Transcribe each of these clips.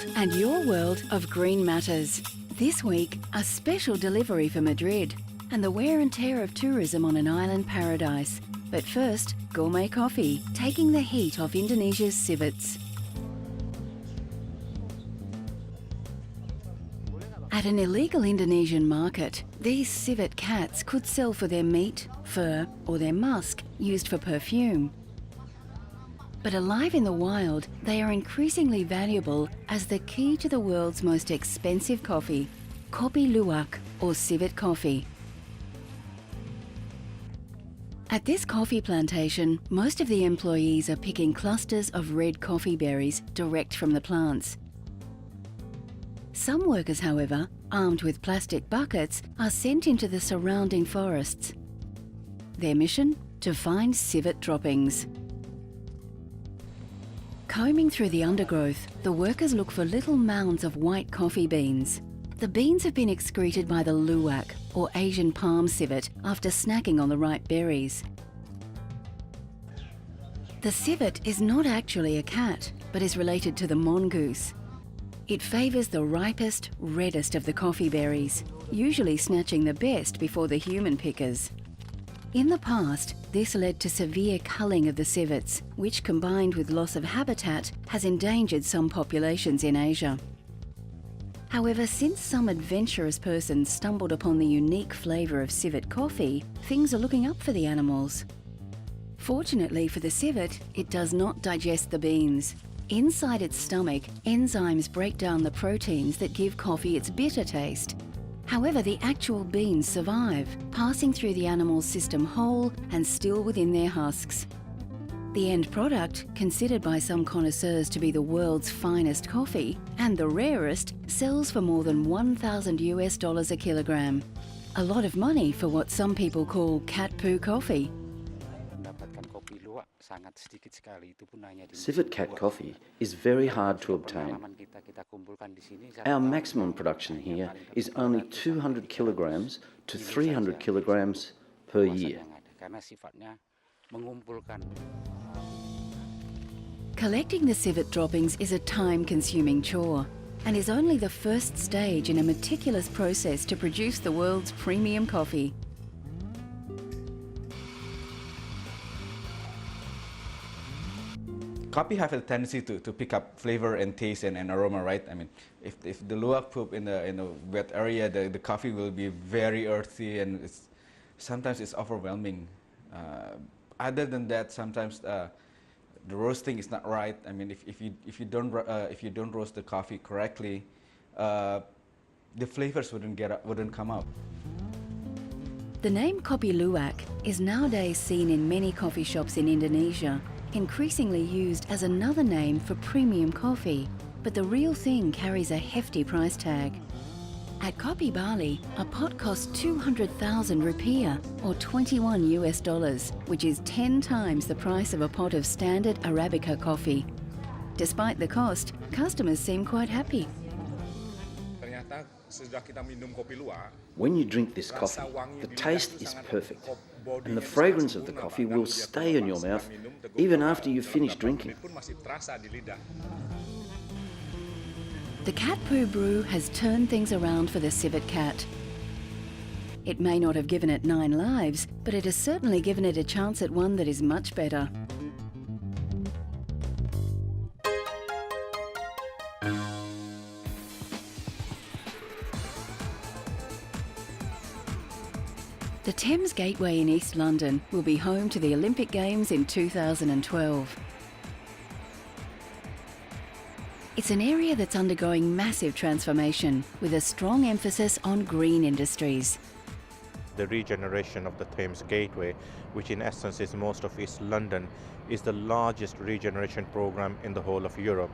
world and your world of green matters. This week, a special delivery for Madrid and the wear and tear of tourism on an island paradise. But first, gourmet coffee, taking the heat off Indonesia's civets. At an illegal Indonesian market, these civet cats could sell for their meat, fur, or their musk used for perfume. But alive in the wild, they are increasingly valuable as the key to the world's most expensive coffee, Kopi Luwak, or civet coffee. At this coffee plantation, most of the employees are picking clusters of red coffee berries direct from the plants. Some workers, however, armed with plastic buckets, are sent into the surrounding forests. Their mission? To find civet droppings. Combing through the undergrowth, the workers look for little mounds of white coffee beans. The beans have been excreted by the luwak, or Asian palm civet, after snacking on the ripe berries. The civet is not actually a cat, but is related to the mongoose. It favours the ripest, reddest of the coffee berries, usually snatching the best before the human pickers. In the past, this led to severe culling of the civets, which, combined with loss of habitat, has endangered some populations in Asia. However, since some adventurous persons stumbled upon the unique flavour of civet coffee, things are looking up for the animals. Fortunately for the civet, it does not digest the beans. Inside its stomach, enzymes break down the proteins that give coffee its bitter taste. However, the actual beans survive, passing through the animal's system whole and still within their husks. The end product, considered by some connoisseurs to be the world's finest coffee and the rarest, sells for more than $1,000 a kilogram. A lot of money for what some people call cat poo coffee. Civet cat coffee is very hard to obtain. Our maximum production here is only 200 kilograms to 300 kilograms per year. Collecting the civet droppings is a time-consuming chore and is only the first stage in a meticulous process to produce the world's premium coffee. Coffee have a tendency to pick up flavor and taste and aroma, right? I mean, if the luwak poop in the wet area, the coffee will be very earthy and sometimes it's overwhelming. Other than that, sometimes the roasting is not right. I mean, if you don't roast the coffee correctly, the flavors wouldn't come out. The name Kopi Luwak is nowadays seen in many coffee shops in Indonesia, increasingly used as another name for premium coffee, but the real thing carries a hefty price tag. At Kopi Bali, a pot costs 200,000 rupiah, or $21, which is 10 times the price of a pot of standard Arabica coffee. Despite the cost, customers seem quite happy. When you drink this coffee, the taste is perfect, and the fragrance of the coffee will stay in your mouth even after you've finished drinking. The cat poo brew has turned things around for the civet cat. It may not have given it 9 lives, but it has certainly given it a chance at one that is much better. The Thames Gateway in East London will be home to the Olympic Games in 2012. It's an area that's undergoing massive transformation, with a strong emphasis on green industries. The regeneration of the Thames Gateway, which in essence is most of East London, is the largest regeneration program in the whole of Europe.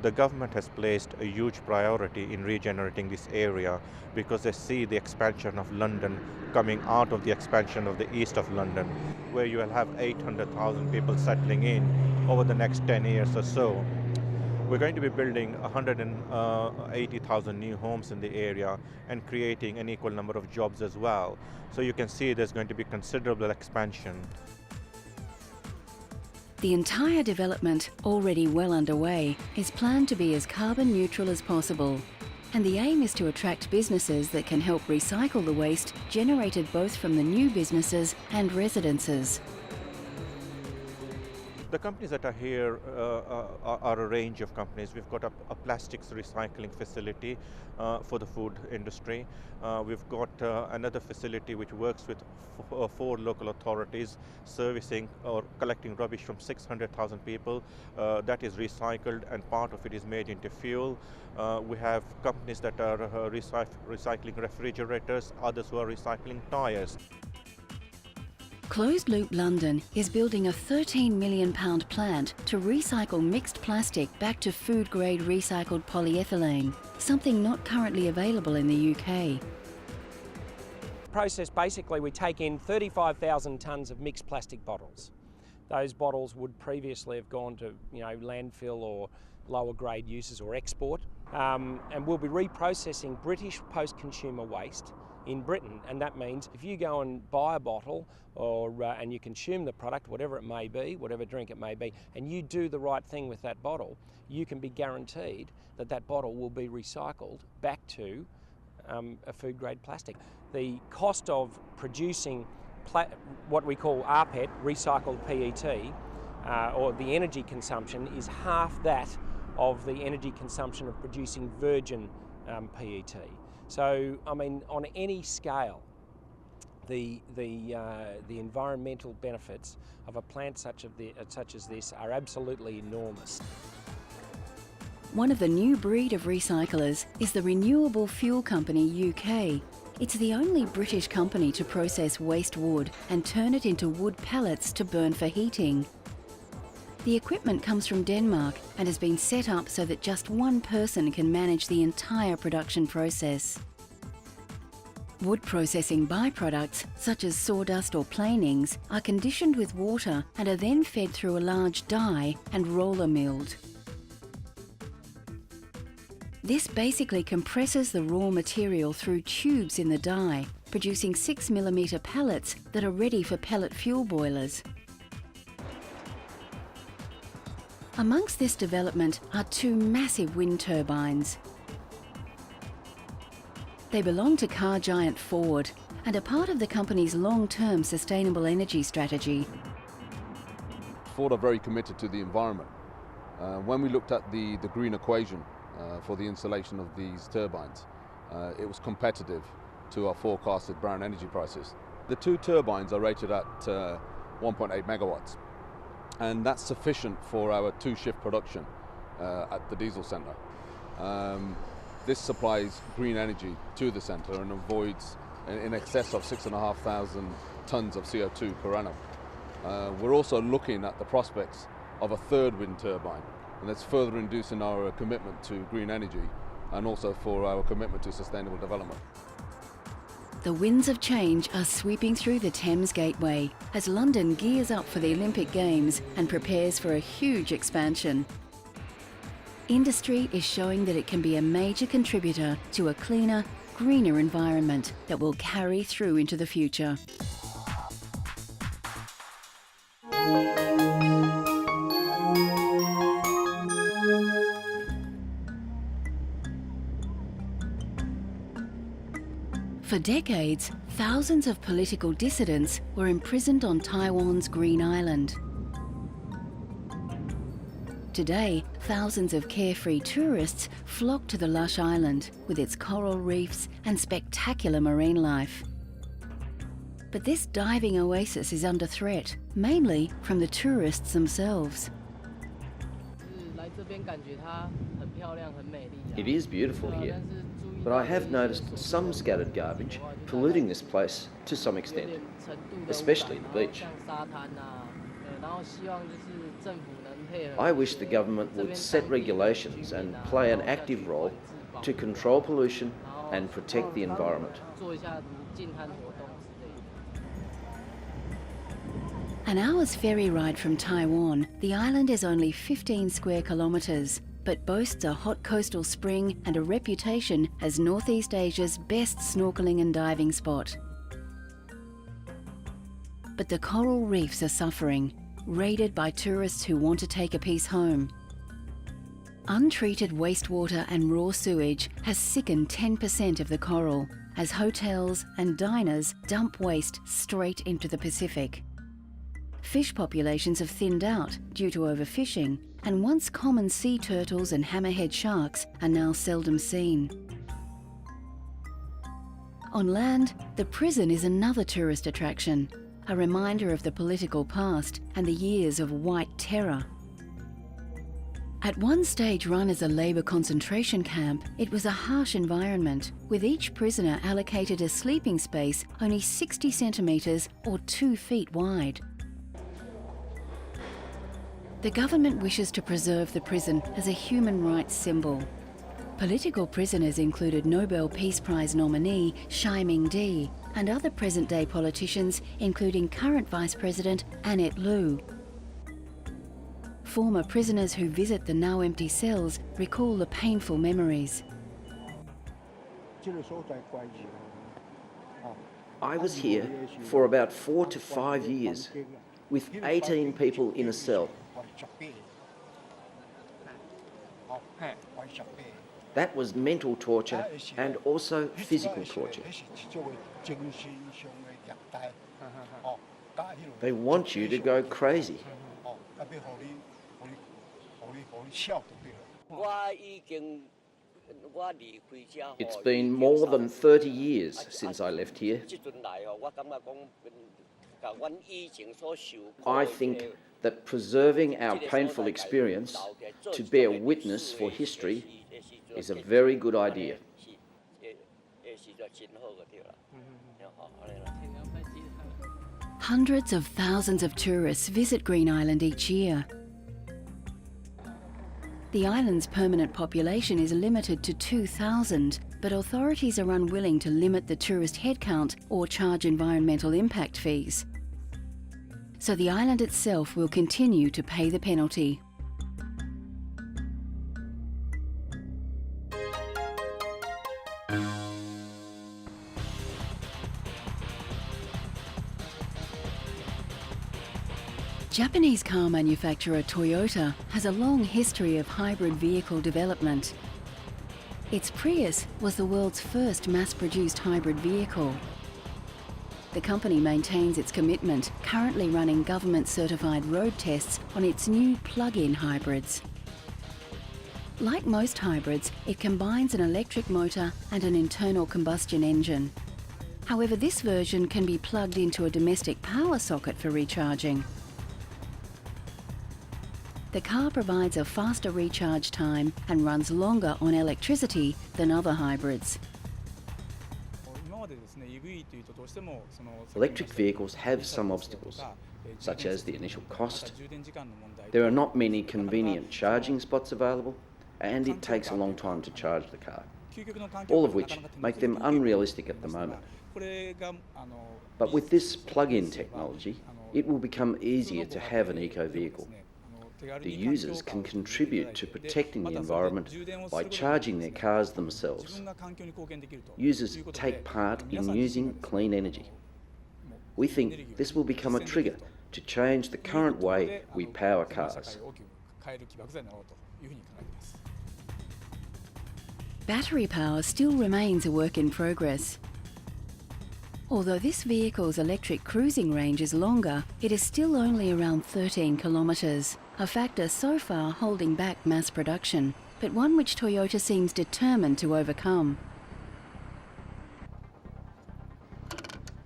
The government has placed a huge priority in regenerating this area because they see the expansion of London coming out of the expansion of the east of London, where you will have 800,000 people settling in over the next 10 years or so. We're going to be building 180,000 new homes in the area and creating an equal number of jobs as well. So you can see there's going to be considerable expansion. The entire development, already well underway, is planned to be as carbon neutral as possible. And the aim is to attract businesses that can help recycle the waste generated both from the new businesses and residences. The companies that are here are a range of companies. We've got a plastics recycling facility for the food industry. We've got another facility which works with 4 local authorities, servicing or collecting rubbish from 600,000 people. That is recycled, and part of it is made into fuel. We have companies that are recycling refrigerators, others who are recycling tyres. Closed Loop London is building a £13 million plant to recycle mixed plastic back to food-grade recycled polyethylene, something not currently available in the UK. Process, basically we take in 35,000 tonnes of mixed plastic bottles. Those bottles would previously have gone to landfill or lower grade uses or export, and we'll be reprocessing British post-consumer waste in Britain, and that means if you go and buy a bottle and you consume the product, whatever it may be, whatever drink it may be, and you do the right thing with that bottle, you can be guaranteed that that bottle will be recycled back to a food grade plastic. The cost of producing what we call rPET, recycled PET, or the energy consumption is half that of the energy consumption of producing virgin PET. So, I mean, on any scale, the environmental benefits of a plant such as this are absolutely enormous. One of the new breed of recyclers is the Renewable Fuel Company UK. It's the only British company to process waste wood and turn it into wood pellets to burn for heating. The equipment comes from Denmark and has been set up so that just one person can manage the entire production process. Wood processing byproducts, such as sawdust or planings, are conditioned with water and are then fed through a large die and roller milled. This basically compresses the raw material through tubes in the die, producing 6mm pellets that are ready for pellet fuel boilers. Amongst this development are 2 massive wind turbines. They belong to car giant Ford and are part of the company's long-term sustainable energy strategy. Ford are very committed to the environment. When we looked at the green equation for the installation of these turbines, it was competitive to our forecasted brown energy prices. The 2 turbines are rated at 1.8 megawatts, and that's sufficient for our 2-shift production at the diesel centre. This supplies green energy to the centre and avoids in excess of 6,500 tonnes of CO2 per annum. We're also looking at the prospects of a 3rd wind turbine, and that's further inducing our commitment to green energy and also for our commitment to sustainable development. The winds of change are sweeping through the Thames Gateway as London gears up for the Olympic Games and prepares for a huge expansion. Industry is showing that it can be a major contributor to a cleaner, greener environment that will carry through into the future. For decades, thousands of political dissidents were imprisoned on Taiwan's Green Island. Today, thousands of carefree tourists flock to the lush island with its coral reefs and spectacular marine life. But this diving oasis is under threat, mainly from the tourists themselves. It is beautiful here, but I have noticed some scattered garbage polluting this place to some extent, especially the beach. I wish the government would set regulations and play an active role to control pollution and protect the environment. An hour's ferry ride from Taiwan, the island is only 15 square kilometres, but boasts a hot coastal spring and a reputation as Northeast Asia's best snorkelling and diving spot. But the coral reefs are suffering. raided by tourists who want to take a piece home. Untreated wastewater and raw sewage has sickened 10% of the coral as hotels and diners dump waste straight into the Pacific. Fish populations have thinned out due to overfishing, and once common sea turtles and hammerhead sharks are now seldom seen. On land, the prison is another tourist attraction, a reminder of the political past and the years of white terror. At one stage run as a Labour concentration camp, it was a harsh environment, with each prisoner allocated a sleeping space only 60 centimetres or 2 feet wide. The government wishes to preserve the prison as a human rights symbol. Political prisoners included Nobel Peace Prize nominee Chai Ming-di and other present-day politicians, including current Vice President Annette Lu. Former prisoners who visit the now empty cells recall the painful memories. I was here for about 4 to 5 years, with 18 people in a cell. That was mental torture and also physical torture. They want you to go crazy. It's been more than 30 years since I left here. I think that preserving our painful experience to bear witness for history is a very good idea. Hundreds of thousands of tourists visit Green Island each year. The island's permanent population is limited to 2,000, but authorities are unwilling to limit the tourist headcount or charge environmental impact fees. So the island itself will continue to pay the penalty. Japanese car manufacturer Toyota has a long history of hybrid vehicle development. Its Prius was the world's first mass-produced hybrid vehicle. The company maintains its commitment, currently running government-certified road tests on its new plug-in hybrids. Like most hybrids, it combines an electric motor and an internal combustion engine. However, this version can be plugged into a domestic power socket for recharging. The car provides a faster recharge time and runs longer on electricity than other hybrids. Electric vehicles have some obstacles, such as the initial cost. There are not many convenient charging spots available, and it takes a long time to charge the car, all of which make them unrealistic at the moment. But with this plug-in technology, it will become easier to have an eco-vehicle. The users can contribute to protecting the environment by charging their cars themselves. Users take part in using clean energy. We think this will become a trigger to change the current way we power cars. Battery power still remains a work in progress. Although this vehicle's electric cruising range is longer, it is still only around 13 kilometres, a factor so far holding back mass production, but one which Toyota seems determined to overcome.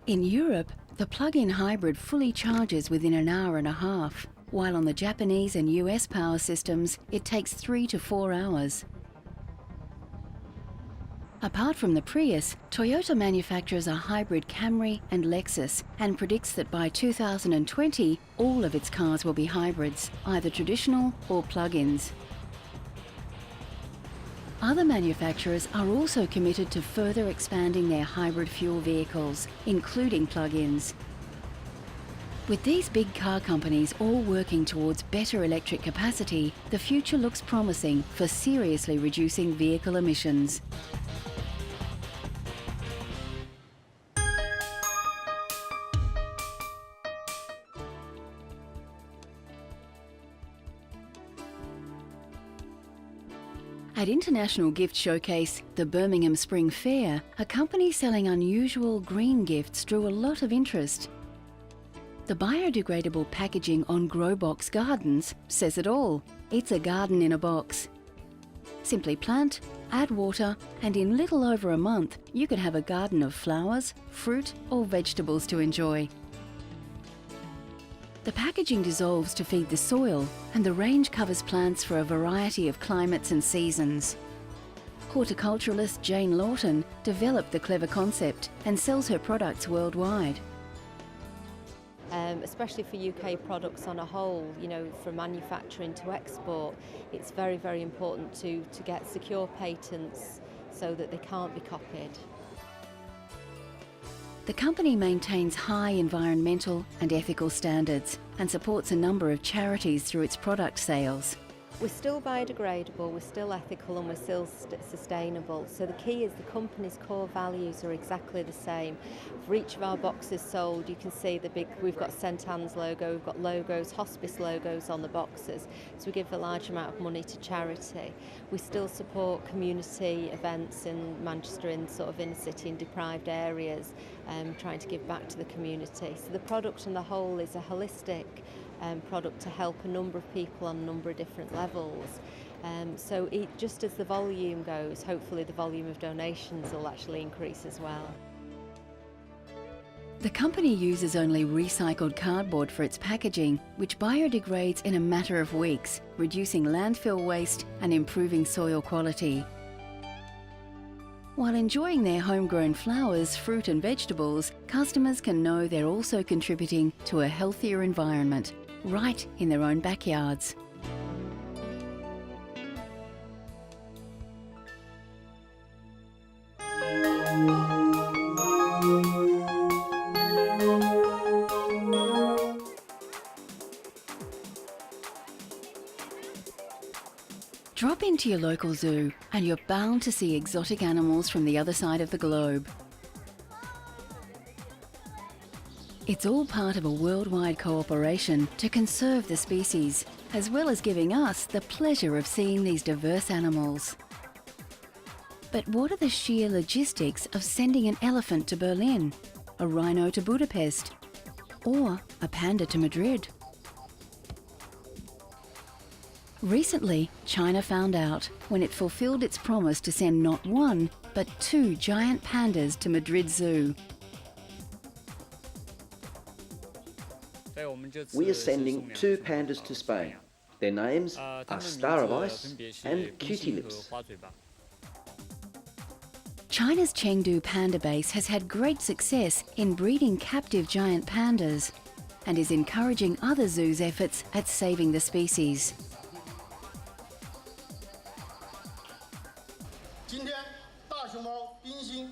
In Europe, the plug-in hybrid fully charges within an hour and a half, while on the Japanese and US power systems, it takes 3 to 4 hours. Apart from the Prius, Toyota manufactures a hybrid Camry and Lexus and predicts that by 2020, all of its cars will be hybrids, either traditional or plug-ins. Other manufacturers are also committed to further expanding their hybrid fuel vehicles, including plug-ins. With these big car companies all working towards better electric capacity, the future looks promising for seriously reducing vehicle emissions. At international gift showcase, the Birmingham Spring Fair, a company selling unusual green gifts drew a lot of interest. The biodegradable packaging on Growbox Gardens says it all. It's a garden in a box. Simply plant, add water, and in little over a month, you could have a garden of flowers, fruit, or vegetables to enjoy. The packaging dissolves to feed the soil, and the range covers plants for a variety of climates and seasons. Horticulturalist Jane Lawton developed the clever concept and sells her products worldwide. Especially for UK products on a whole, you know, from manufacturing to export, it's very, very important to get secure patents so that they can't be copied. The company maintains high environmental and ethical standards and supports a number of charities through its product sales. We're still biodegradable, we're still ethical, and we're still sustainable. So the key is the company's core values are exactly the same. For each of our boxes sold, you can see we've got St Anne's logo, we've got logos, hospice logos on the boxes. So we give a large amount of money to charity. We still support community events in Manchester, in sort of inner city and deprived areas, trying to give back to the community. So the product on the whole is a holistic product to help a number of people on a number of different levels. So just as the volume goes, hopefully the volume of donations will actually increase as well. The company uses only recycled cardboard for its packaging, which biodegrades in a matter of weeks, reducing landfill waste and improving soil quality. While enjoying their homegrown flowers, fruit and vegetables, customers can know they're also contributing to a healthier environment, right in their own backyards. Drop into your local zoo and you're bound to see exotic animals from the other side of the globe. It's all part of a worldwide cooperation to conserve the species, as well as giving us the pleasure of seeing these diverse animals. But what are the sheer logistics of sending an elephant to Berlin, a rhino to Budapest, or a panda to Madrid? Recently, China found out when it fulfilled its promise to send not one, but 2 giant pandas to Madrid Zoo. We are sending 2 pandas to Spain. Their names are Star of Ice and Cutie Lips. China's Chengdu Panda Base has had great success in breeding captive giant pandas and is encouraging other zoos' efforts at saving the species.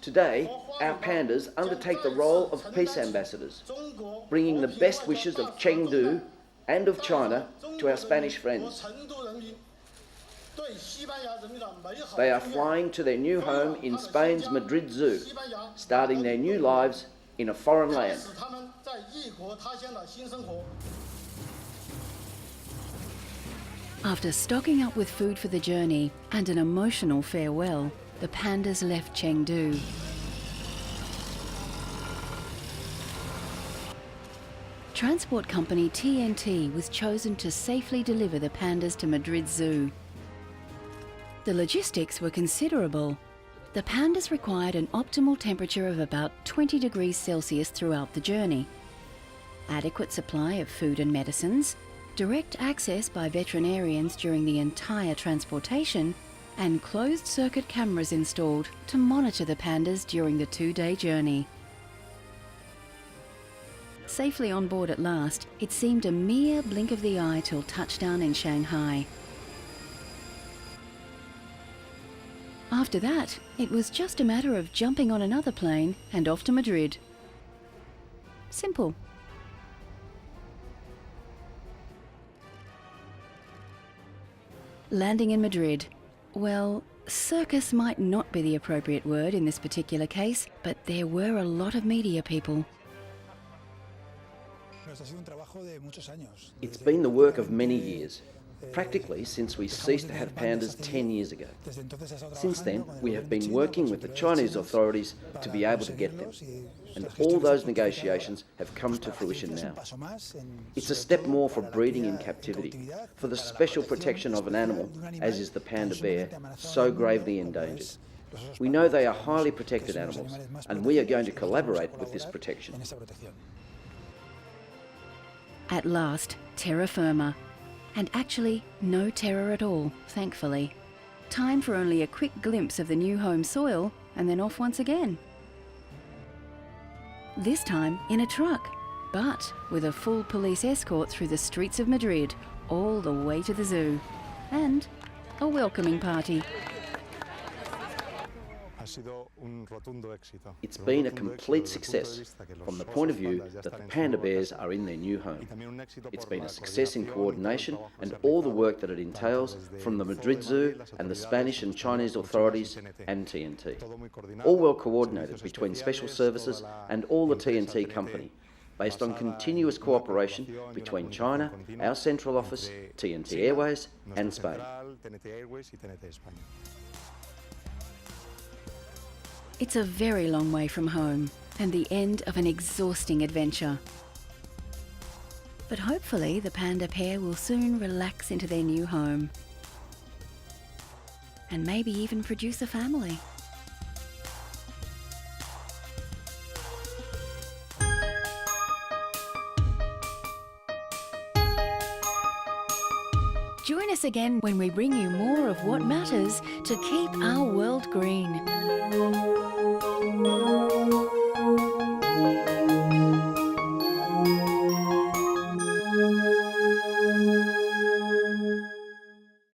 Today, our pandas undertake the role of peace ambassadors, bringing the best wishes of Chengdu and of China to our Spanish friends. They are flying to their new home in Spain's Madrid Zoo, starting their new lives in a foreign land. After stocking up with food for the journey and an emotional farewell, the pandas left Chengdu. Transport company TNT was chosen to safely deliver the pandas to Madrid Zoo. The logistics were considerable. The pandas required an optimal temperature of about 20 degrees Celsius throughout the journey, adequate supply of food and medicines, direct access by veterinarians during the entire transportation, and closed-circuit cameras installed to monitor the pandas during the 2-day journey. Safely on board at last, it seemed a mere blink of the eye till touchdown in Shanghai. After that, it was just a matter of jumping on another plane and off to Madrid. Simple. Landing in Madrid. Well, circus might not be the appropriate word in this particular case, but there were a lot of media people. It's been the work of many years. practically since we ceased to have pandas 10 years ago. Since then, we have been working with the Chinese authorities to be able to get them, and all those negotiations have come to fruition now. It's a step more for breeding in captivity, for the special protection of an animal, as is the panda bear, so gravely endangered. We know they are highly protected animals, and we are going to collaborate with this protection. At last, terra firma. And actually, no terror at all, thankfully. Time for only a quick glimpse of the new home soil, and then off once again. This time in a truck, but with a full police escort through the streets of Madrid, all the way to the zoo. And a welcoming party. It's been a complete success from the point of view that the panda bears are in their new home. It's been a success in coordination and all the work that it entails from the Madrid Zoo and the Spanish and Chinese authorities and TNT. All well coordinated between special services and all the TNT company, based on continuous cooperation between China, our central office, TNT Airways and Spain. It's a very long way from home and the end of an exhausting adventure. But hopefully the panda pair will soon relax into their new home and maybe even produce a family. Join us again when we bring you more of what matters to keep our world green.